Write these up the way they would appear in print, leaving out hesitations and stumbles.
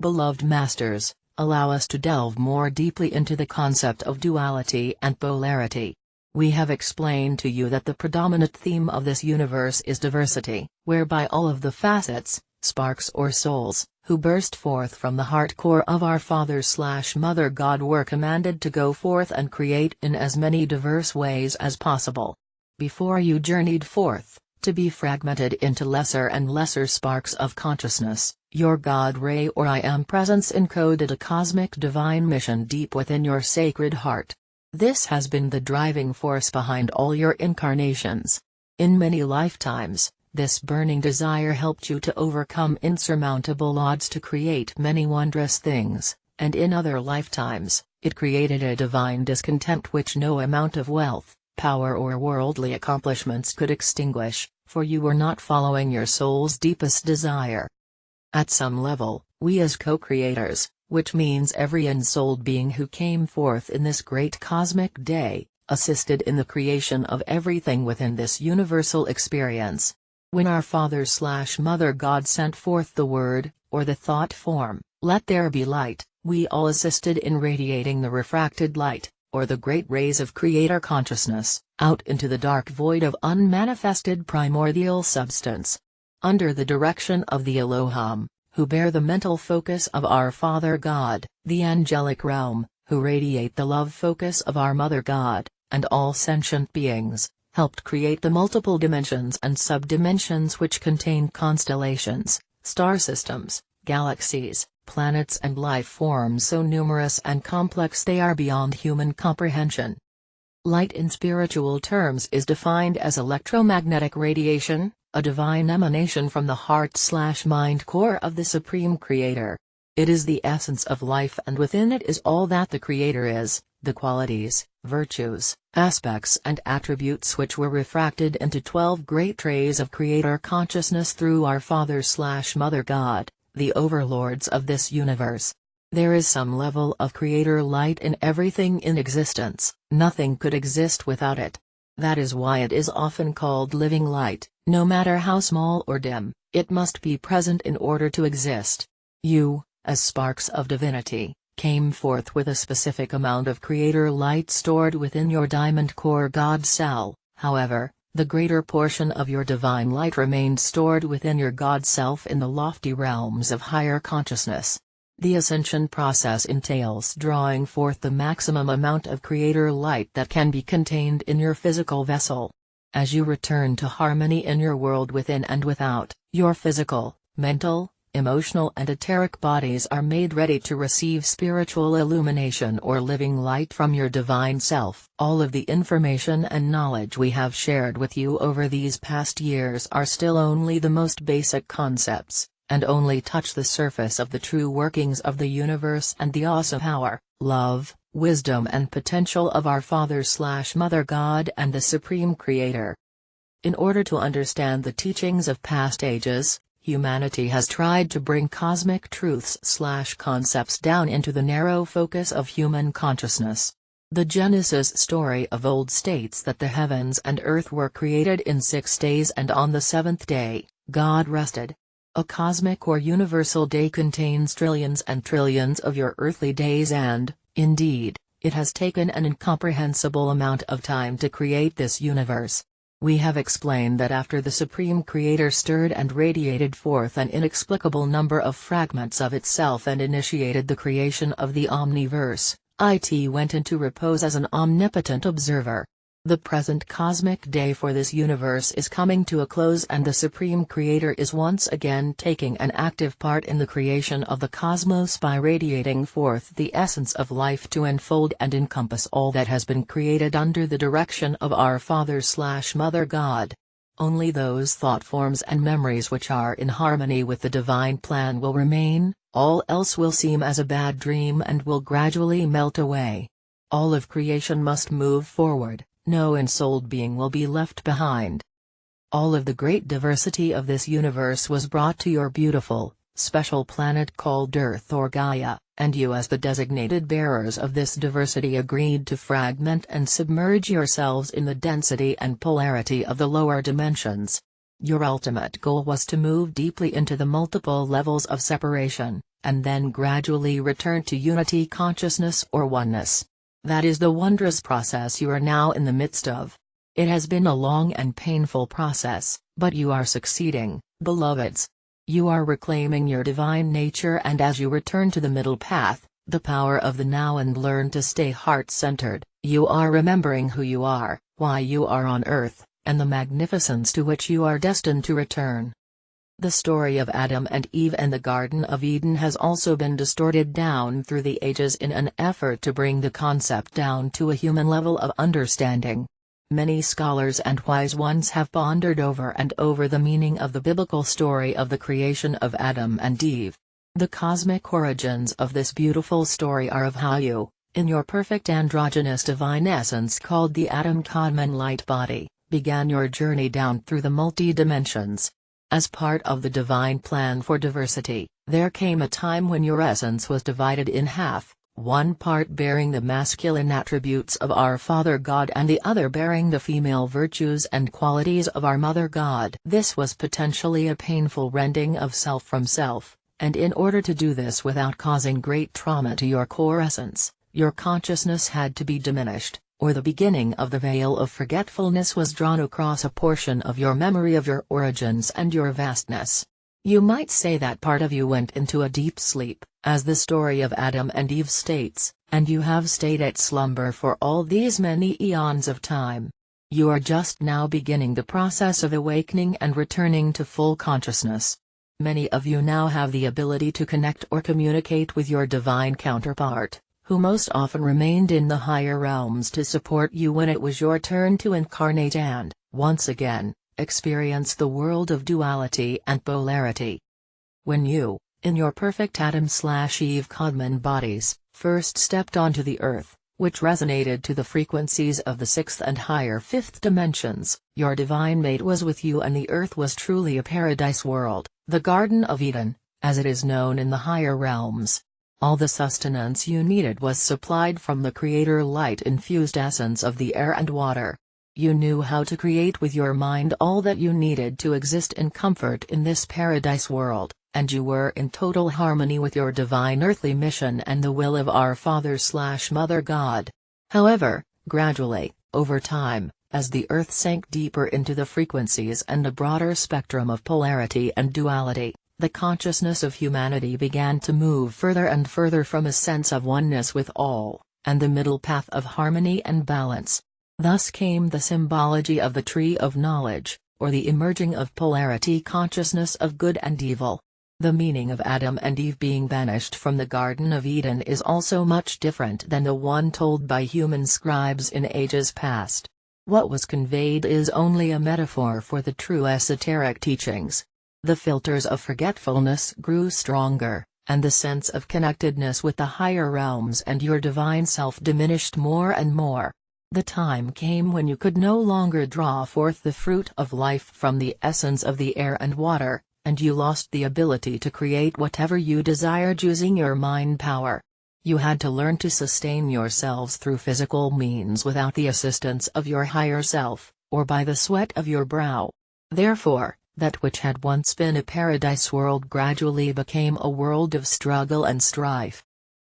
beloved masters, allow us to delve more deeply into the concept of duality and polarity. We have explained to you that the predominant theme of this universe is diversity, whereby all of the facets, sparks or souls, who burst forth from the heart core of our Father/Mother God were commanded to go forth and create in as many diverse ways as possible. Before you journeyed forth, to be fragmented into lesser and lesser sparks of consciousness, your God Ray or I Am Presence encoded a cosmic divine mission deep within your sacred heart. This has been the driving force behind all your incarnations. In many lifetimes, this burning desire helped you to overcome insurmountable odds to create many wondrous things, and in other lifetimes, it created a divine discontent which no amount of wealth, power or worldly accomplishments could extinguish, for you were not following your soul's deepest desire. At some level, we as co-creators, which means every ensouled being who came forth in this great cosmic day, assisted in the creation of everything within this universal experience. When our Father/Mother God sent forth the word, or the thought form, "Let there be light," we all assisted in radiating the refracted light, or the great rays of Creator consciousness, out into the dark void of unmanifested primordial substance. Under the direction of the Elohim, who bear the mental focus of our Father God, the angelic realm, who radiate the love focus of our Mother God, and all sentient beings, helped create the multiple dimensions and subdimensions which contain constellations, star systems, galaxies, planets and life forms so numerous and complex they are beyond human comprehension. Light in spiritual terms is defined as electromagnetic radiation, a divine emanation from the heart/mind core of the Supreme Creator. It is the essence of life, and within it is all that the Creator is, the qualities, virtues, aspects and attributes which were refracted into 12 great rays of Creator consciousness through our Father/Mother God, the overlords of this universe. There is some level of Creator light in everything in existence, nothing could exist without it. That is why it is often called living light. No matter how small or dim, it must be present in order to exist. You, as sparks of divinity, came forth with a specific amount of Creator light stored within your diamond core God cell. However, the greater portion of your divine light remained stored within your God self in the lofty realms of higher consciousness. The ascension process entails drawing forth the maximum amount of Creator light that can be contained in your physical vessel. As you return to harmony in your world within and without, your physical, mental, emotional and etheric bodies are made ready to receive spiritual illumination or living light from your divine self. All of the information and knowledge we have shared with you over these past years are still only the most basic concepts, and only touch the surface of the true workings of the universe and the awesome power, love, wisdom and potential of our Father/Mother God and the Supreme Creator. In order to understand the teachings of past ages, humanity has tried to bring cosmic truths/concepts down into the narrow focus of human consciousness. The Genesis story of old states that the heavens and earth were created in 6 days and on the 7th day, God rested. A cosmic or universal day contains trillions and trillions of your earthly days and, indeed, it has taken an incomprehensible amount of time to create this universe. We have explained that after the Supreme Creator stirred and radiated forth an inexplicable number of fragments of itself and initiated the creation of the Omniverse, it went into repose as an omnipotent observer. The present cosmic day for this universe is coming to a close, and the Supreme Creator is once again taking an active part in the creation of the cosmos by radiating forth the essence of life to enfold and encompass all that has been created under the direction of our Father/Mother God. Only those thought forms and memories which are in harmony with the divine plan will remain, all else will seem as a bad dream and will gradually melt away. All of creation must move forward. No ensouled being will be left behind. All of the great diversity of this universe was brought to your beautiful, special planet called Earth or Gaia, and you as the designated bearers of this diversity agreed to fragment and submerge yourselves in the density and polarity of the lower dimensions. Your ultimate goal was to move deeply into the multiple levels of separation, and then gradually return to unity consciousness or oneness. That is the wondrous process you are now in the midst of. It has been a long and painful process, but you are succeeding, beloveds. You are reclaiming your divine nature, and as you return to the middle path, the power of the now, and learn to stay heart-centered, you are remembering who you are, why you are on earth, and the magnificence to which you are destined to return. The story of Adam and Eve and the Garden of Eden has also been distorted down through the ages in an effort to bring the concept down to a human level of understanding. Many scholars and wise ones have pondered over and over the meaning of the biblical story of the creation of Adam and Eve. The cosmic origins of this beautiful story are of how you, in your perfect androgynous divine essence called the Atom Kadmon light body, began your journey down through the multi-dimensions. As part of the divine plan for diversity, there came a time when your essence was divided in half, one part bearing the masculine attributes of our Father God and the other bearing the female virtues and qualities of our Mother God. This was potentially a painful rending of self from self, and in order to do this without causing great trauma to your core essence, your consciousness had to be diminished, or the beginning of the veil of forgetfulness was drawn across a portion of your memory of your origins and your vastness. You might say that part of you went into a deep sleep, as the story of Adam and Eve states, and you have stayed at slumber for all these many eons of time. You are just now beginning the process of awakening and returning to full consciousness. Many of you now have the ability to connect or communicate with your divine counterpart, who most often remained in the higher realms to support you when it was your turn to incarnate and, once again, experience the world of duality and polarity. When you, in your perfect Adam/Eve Kadmon bodies, first stepped onto the earth, which resonated to the frequencies of the sixth and higher fifth dimensions, your divine mate was with you, and the earth was truly a paradise world, the Garden of Eden, as it is known in the higher realms. All the sustenance you needed was supplied from the Creator light-infused essence of the air and water. You knew how to create with your mind all that you needed to exist in comfort in this paradise world, and you were in total harmony with your divine earthly mission and the will of our Father/Mother God. However, gradually, over time, as the earth sank deeper into the frequencies and a broader spectrum of polarity and duality, the consciousness of humanity began to move further and further from a sense of oneness with all, and the middle path of harmony and balance. Thus came the symbology of the tree of knowledge, or the emerging of polarity consciousness of good and evil. The meaning of Adam and Eve being banished from the Garden of Eden is also much different than the one told by human scribes in ages past. What was conveyed is only a metaphor for the true esoteric teachings. The filters of forgetfulness grew stronger, and the sense of connectedness with the higher realms and your divine self diminished more and more. The time came when you could no longer draw forth the fruit of life from the essence of the air and water, and you lost the ability to create whatever you desired using your mind power. You had to learn to sustain yourselves through physical means without the assistance of your higher self, or by the sweat of your brow. Therefore, that which had once been a paradise world gradually became a world of struggle and strife.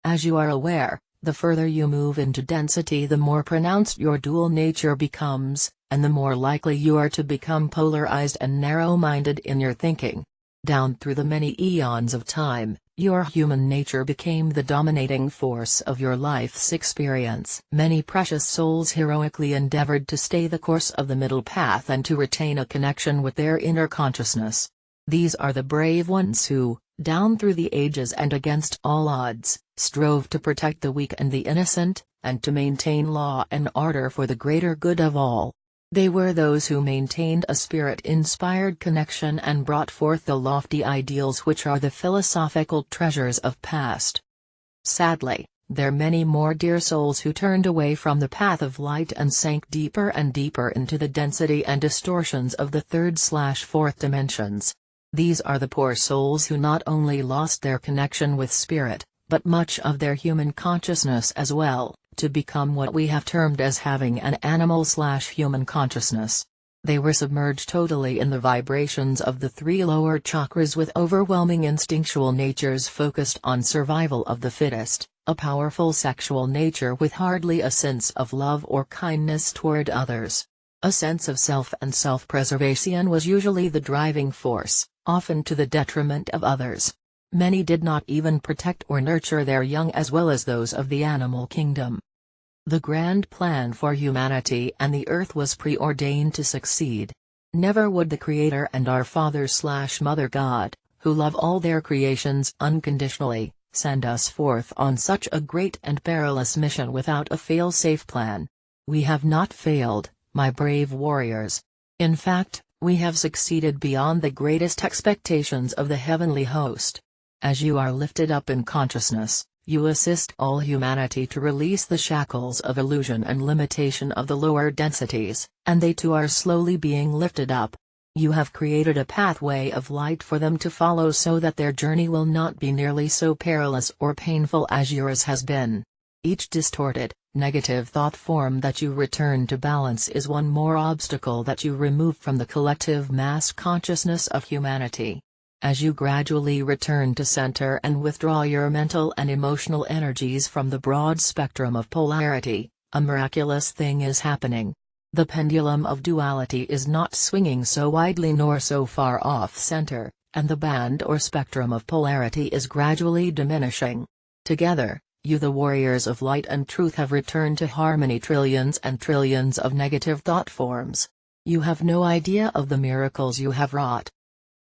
As you are aware, the further you move into density, the more pronounced your dual nature becomes, and the more likely you are to become polarized and narrow-minded in your thinking. Down through the many eons of time, your human nature became the dominating force of your life's experience. Many precious souls heroically endeavored to stay the course of the middle path and to retain a connection with their inner consciousness. These are the brave ones who, down through the ages and against all odds, strove to protect the weak and the innocent, and to maintain law and order for the greater good of all. They were those who maintained a spirit-inspired connection and brought forth the lofty ideals which are the philosophical treasures of past. Sadly, there are many more dear souls who turned away from the path of light and sank deeper and deeper into the density and distortions of the third/fourth dimensions. These are the poor souls who not only lost their connection with spirit, but much of their human consciousness as well, to become what we have termed as having an animal/human consciousness. They were submerged totally in the vibrations of the three lower chakras with overwhelming instinctual natures focused on survival of the fittest, a powerful sexual nature with hardly a sense of love or kindness toward others. A sense of self and self-preservation was usually the driving force, often to the detriment of others. Many did not even protect or nurture their young as well as those of the animal kingdom. The grand plan for humanity and the earth was preordained to succeed. Never would the Creator and our Father/Mother God, who love all their creations unconditionally, send us forth on such a great and perilous mission without a fail-safe plan. We have not failed, my brave warriors. In fact, we have succeeded beyond the greatest expectations of the heavenly host. As you are lifted up in consciousness, you assist all humanity to release the shackles of illusion and limitation of the lower densities, and they too are slowly being lifted up. You have created a pathway of light for them to follow so that their journey will not be nearly so perilous or painful as yours has been. Each distorted, negative thought form that you return to balance is one more obstacle that you remove from the collective mass consciousness of humanity. As you gradually return to center and withdraw your mental and emotional energies from the broad spectrum of polarity, a miraculous thing is happening. The pendulum of duality is not swinging so widely nor so far off center, and the band or spectrum of polarity is gradually diminishing. Together, you the warriors of light and truth have returned to harmony. Trillions and trillions of negative thought forms. You have no idea of the miracles you have wrought.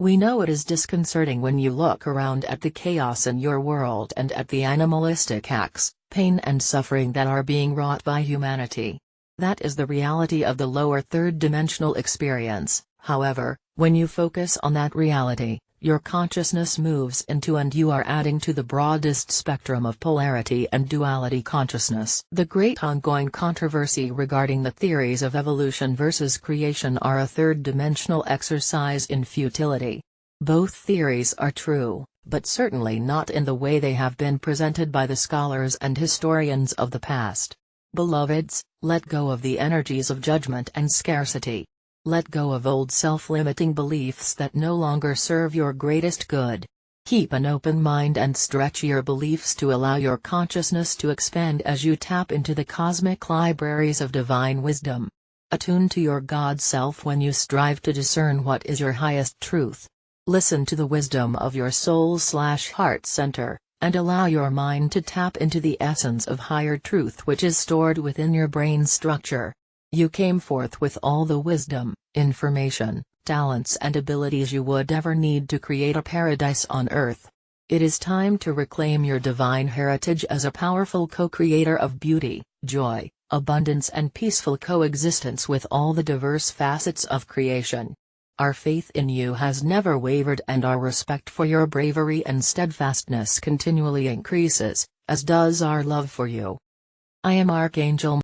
We know it is disconcerting when you look around at the chaos in your world and at the animalistic acts, pain and suffering that are being wrought by humanity. That is the reality of the lower third-dimensional experience. However, when you focus on that reality, your consciousness moves into and you are adding to the broadest spectrum of polarity and duality consciousness. The great ongoing controversy regarding the theories of evolution versus creation are a third-dimensional exercise in futility. Both theories are true, but certainly not in the way they have been presented by the scholars and historians of the past. Beloveds, let go of the energies of judgment and scarcity. Let go of old self-limiting beliefs that no longer serve your greatest good. Keep an open mind and stretch your beliefs to allow your consciousness to expand as you tap into the cosmic libraries of divine wisdom. Attune to your God self when you strive to discern what is your highest truth. Listen to the wisdom of your soul/heart center, and allow your mind to tap into the essence of higher truth which is stored within your brain structure. You came forth with all the wisdom, information, talents and abilities you would ever need to create a paradise on earth. It is time to reclaim your divine heritage as a powerful co-creator of beauty, joy, abundance and peaceful coexistence with all the diverse facets of creation. Our faith in you has never wavered and our respect for your bravery and steadfastness continually increases, as does our love for you. I am Archangel